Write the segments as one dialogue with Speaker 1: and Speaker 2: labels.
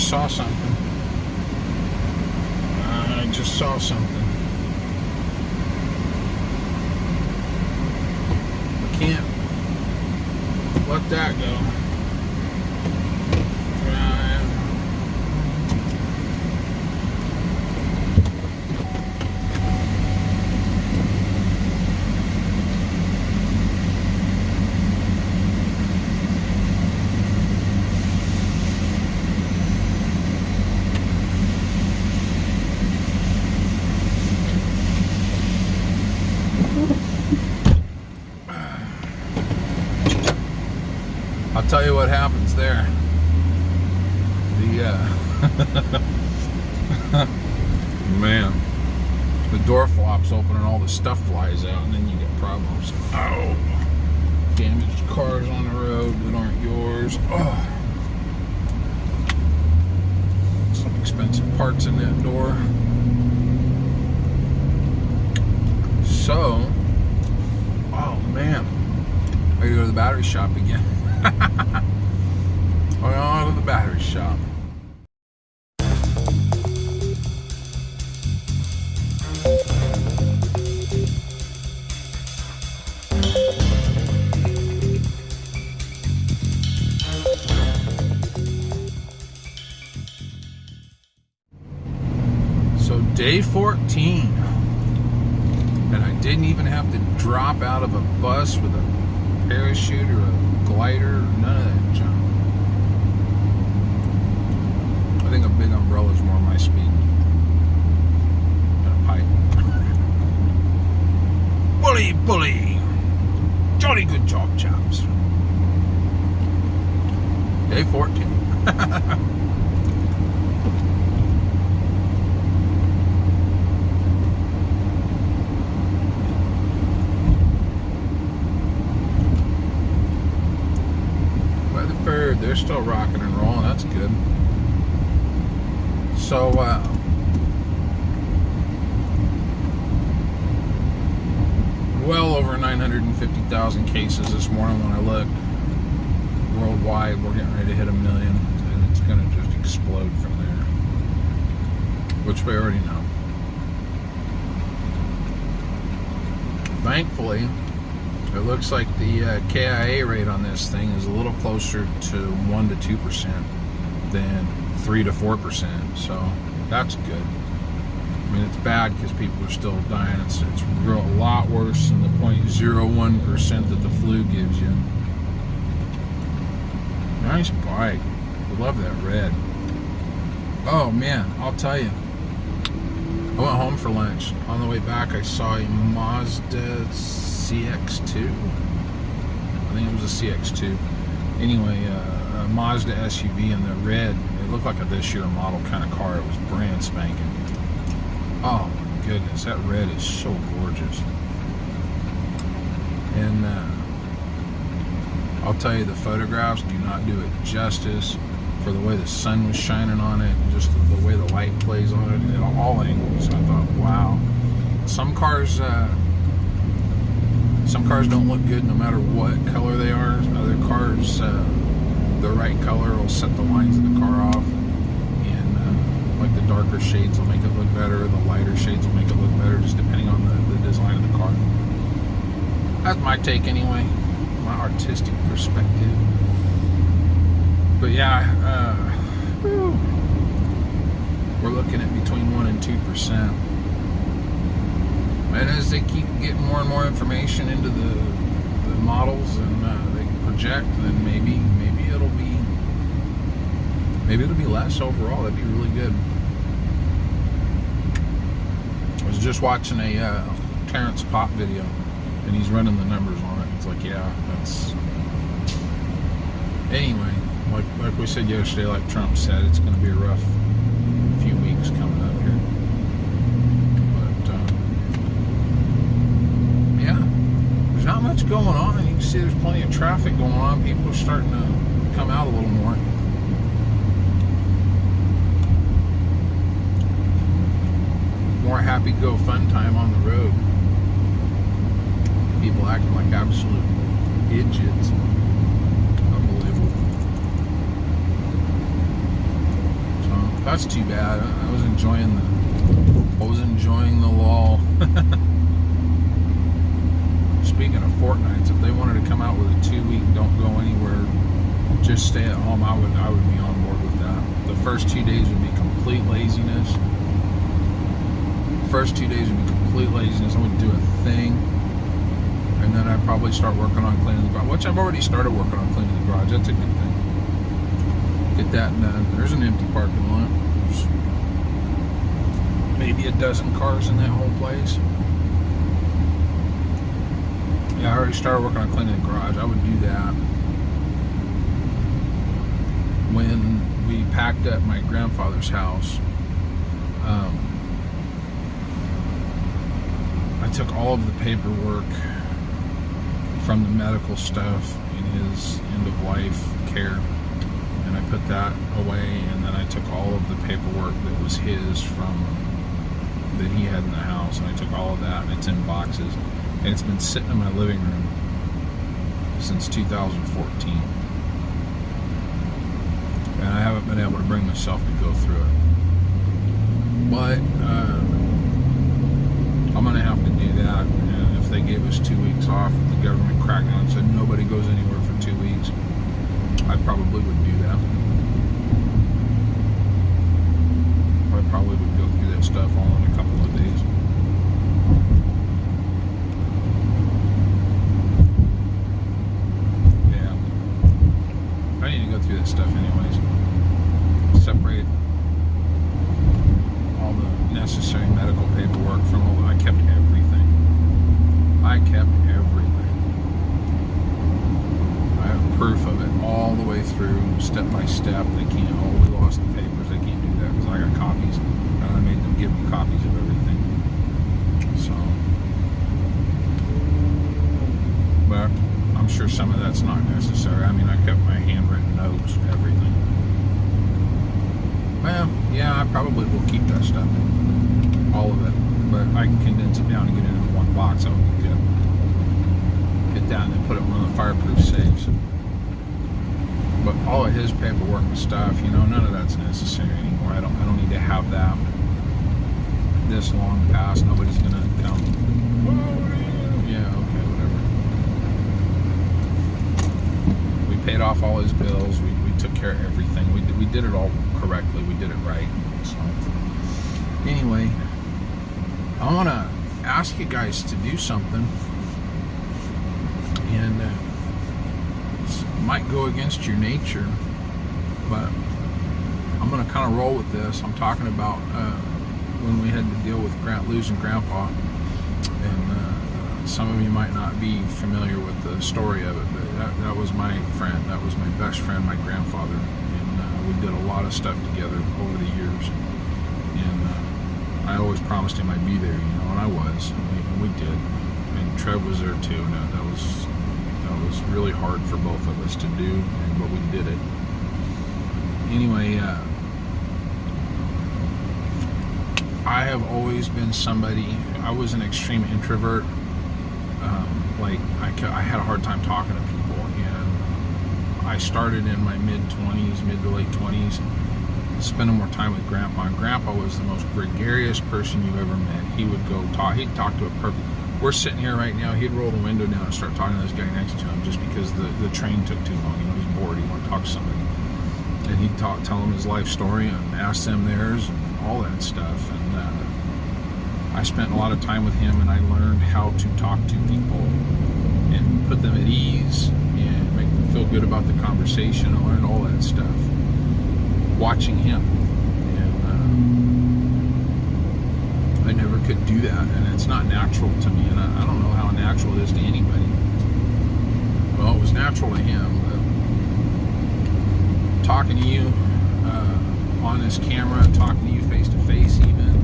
Speaker 1: just saw something. We can't let that go. I'll tell you what happens there. Man, the door flops open and all the stuff flies out, and then you get problems. Oh, damaged cars on the road that aren't yours. Oh, some expensive parts in that door. So, oh man, I gotta go to the battery shop again. On to the battery shop. So day 14, and I didn't even have to drop out of a bus with a parachute or a glider, none of that junk. I think a big umbrella is more my speed than a pipe. Bully! Jolly good job, chaps. Day 14. They're still rocking and rolling. That's good. So, well over 950,000 cases this morning when I looked. Worldwide, we're getting ready to hit 1 million, and it's going to just explode from there, which we already know. Thankfully, it looks like the KIA rate on this thing is a little closer to 1 to 2% than 3 to 4%, so that's good. I mean, it's bad because people are still dying. It's a lot worse than the 0.01% that the flu gives you. Nice bike. I love that red. Oh man, I'll tell you. I went home for lunch. On the way back, I saw a Mazda CX-2. I think it was a CX-2. Anyway, a Mazda SUV in the red. It looked like a this year model kind of car. It was brand spanking. Oh my goodness, that red is so gorgeous. And I'll tell you, the photographs do not do it justice for the way the sun was shining on it, and just the way the light plays on it at all angles. I thought, wow. Some cars don't look good no matter what color they are. Other cars, the right color will set the lines of the car off, and like the darker shades will make it look better, the lighter shades will make it look better, just depending on the design of the car. That's my take anyway, my artistic perspective. But yeah, we're looking at between 1 and 2%. And as they keep getting more and more information into the models and they project, then maybe it'll be less overall. That'd be really good. I was just watching a Terrence Pop video, and he's running the numbers on it. It's like, yeah, that's. Anyway, like we said yesterday, like Trump said, it's going to be a rough few weeks coming up here. Not much going on. You can see there's plenty of traffic going on. People are starting to come out a little more. More happy-go fun time on the road. People acting like absolute idiots. Unbelievable. That's too bad. I was enjoying the lull. Speaking of Fortnights, if they wanted to come out with a 2-week don't go anywhere, just stay at home, I would be on board with that. The first 2 days would be complete laziness. I wouldn't do a thing. And then I'd probably start working on cleaning the garage, which I've already started working on cleaning the garage. That's a good thing. Get that done. There's an empty parking lot. There's maybe a dozen cars in that whole place. Yeah, I already started working on cleaning the garage. I would do that. When we packed up my grandfather's house, I took all of the paperwork from the medical stuff in his end-of-life care, and I put that away, and then I took all of the paperwork that was his that he had in the house, and I took all of that, and it's in boxes, and it's been sitting in my living room since 2014, and I haven't been able to bring myself to go through it, but I'm going to have to do that. And if they gave us 2 weeks off, the government cracked down and said nobody goes anywhere for 2 weeks, I probably would do that. I probably would go through that stuff all in a couple of days. Yeah. I need to go through that stuff anyways. Separate all the necessary medical paperwork from all I kept everything. I have proof of it all the way through, step by step. They can't, we lost the papers. They can't do that because I got copies, and I made them give me copies of everything. So, but I'm sure some of that's not necessary. I mean, I kept my handwritten notes, everything. Well, yeah, I probably will keep that stuff, all of it, but I can condense it down and get it into one box. I would get that and then put it in one of the fireproof safes. But all of his paperwork and stuff, none of that's necessary anymore. I don't need to have that this long past. Nobody's gonna come. Yeah, okay, whatever. We paid off all his bills. We took care of everything. We did it all correctly. We did it right. So anyway, I want to ask you guys to do something, and this might go against your nature, but I'm going to kind of roll with this. I'm talking about when we had to deal with losing Grandpa, and some of you might not be familiar with the story of it, but that was my friend. That was my best friend, my grandfather, and we did a lot of stuff together over the years, and I always promised him I'd be there, and I was, and we did, and Trev was there too, and that was really hard for both of us to do, but we did it. Anyway, I have always been somebody, I was an extreme introvert. I had a hard time talking to people, and I started in my mid to late 20s, spending more time with Grandpa, and Grandpa was the most gregarious person you ever met. He would go talk, he'd talk to a perfect, we're sitting here right now, he'd roll the window down and start talking to this guy next to him just because the train took too long, he was bored, he wanted to talk to somebody, and he'd tell them his life story and ask them theirs and all that stuff, and I spent a lot of time with him, and I learned how to talk to people and put them at ease and make them feel good about the conversation. I learned all that stuff watching him, and I never could do that, and it's not natural to me, and I don't know how natural it is to anybody. Well, it was natural to him, but talking to you on this camera, talking to you face to face even,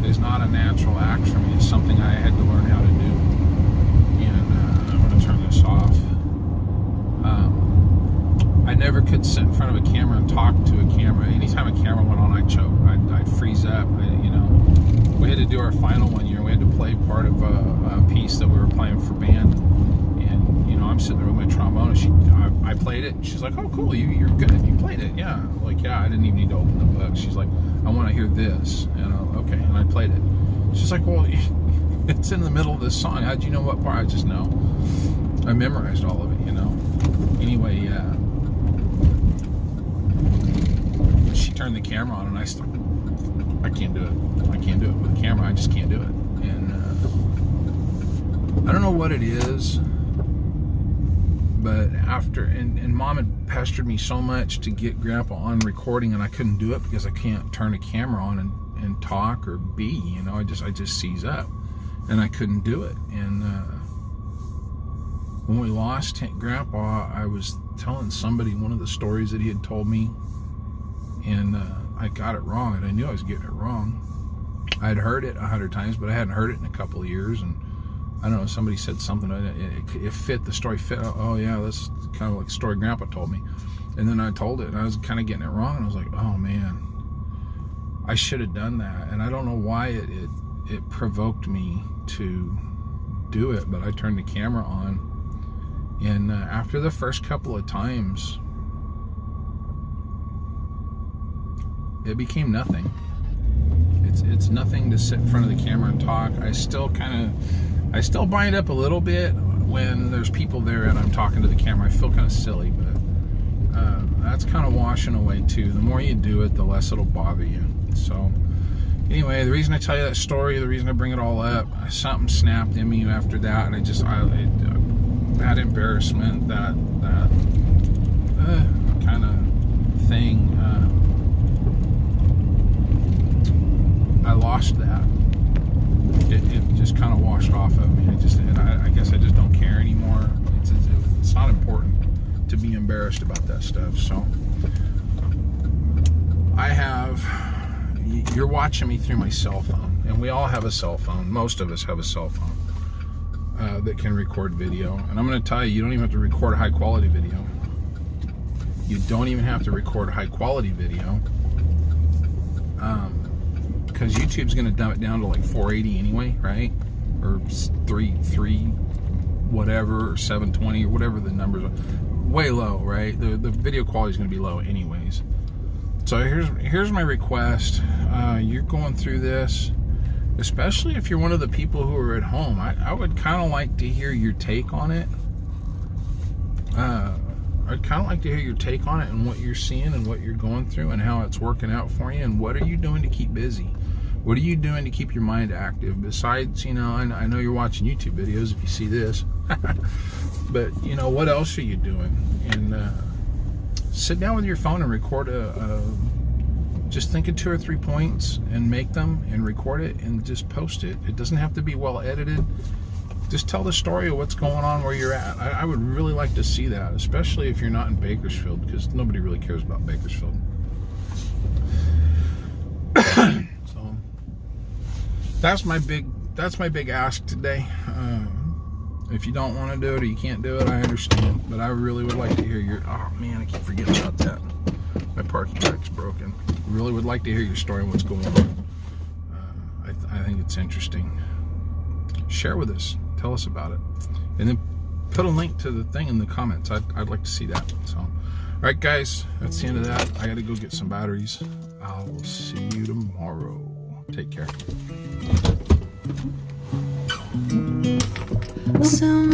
Speaker 1: is not a natural act for me. It's something I had to learn how to do. And I'm going to turn this off. I never could sit in front of a camera and talk to a camera. Anytime a camera went on, I'd choke. I'd freeze up. We had to do our final one year. We had to play part of a piece that we were playing for band. And, I'm sitting there with my trombone, and I played it. She's like, "Oh, cool, you're good. You played it, yeah." I'm like, yeah, I didn't even need to open the book. She's like, "I want to hear this," and okay, and I played it. She's like, "Well, it's in the middle of this song. How'd you know what part?" I just know. I memorized all of it, you know. Anyway, yeah. She turned the camera on, and I can't do it. I can't do it with the camera. I just can't do it. And I don't know what it is, but after, and Mom had pestered me so much to get Grandpa on recording, and I couldn't do it because I can't turn a camera on and talk or be, you know. I just seize up, and I couldn't do it. And when we lost Grandpa, I was telling somebody one of the stories that he had told me, and I got it wrong, and I knew I was getting it wrong. I had heard it 100 times, but I hadn't heard it in a couple of years, and I don't know, somebody said something, it fit, the story fit. Oh yeah, that's kind of like the story Grandpa told me. And then I told it, and I was kind of getting it wrong, and I was like, oh man, I should have done that. And I don't know why it provoked me to do it, but I turned the camera on, and after the first couple of times, it became nothing. It's nothing to sit in front of the camera and talk. I still bind up a little bit when there's people there and I'm talking to the camera. I feel kind of silly, but that's kind of washing away too. The more you do it, the less it'll bother you. So anyway, the reason I tell you that story, the reason I bring it all up, something snapped in me after that, and that embarrassment, that kind of thing, I lost that. It just kind of washed off of me. I guess I just don't care anymore. It's not important to be embarrassed about that stuff. So you're watching me through my cell phone, and we all have a cell phone. Most of us have a cell phone that can record video. And I'm going to tell you, you don't even have to record a high quality video. You don't even have to record a high quality video. Because YouTube's going to dumb it down to like 480 anyway, right? Or 3 whatever, or 720, or whatever the numbers are. Way low, right? The video quality is going to be low anyways. So here's my request. You're going through this, especially if you're one of the people who are at home. I would kind of like to hear your take on it. I'd kind of like to hear your take on it and what you're seeing and what you're going through and how it's working out for you, and what are you doing to keep busy? What are you doing to keep your mind active? Besides, you know, I know you're watching YouTube videos if you see this, but you know, what else are you doing? And sit down with your phone and record just think of 2 or 3 points and make them and record it and just post it. It doesn't have to be well edited. Just tell the story of what's going on where you're at. I would really like to see that, especially if you're not in Bakersfield, because nobody really cares about Bakersfield. So that's my big ask today. If you don't want to do it or you can't do it, I understand. But I really would like to hear your... Oh man, I keep forgetting about that. My parking brake broken. Really would like to hear your story and what's going on. I think it's interesting. Share with us. Tell us about it. And then put a link to the thing in the comments. I'd like to see that. So, all right, guys, that's the end of that. I got to go get some batteries. I will see you tomorrow. Take care.
Speaker 2: Some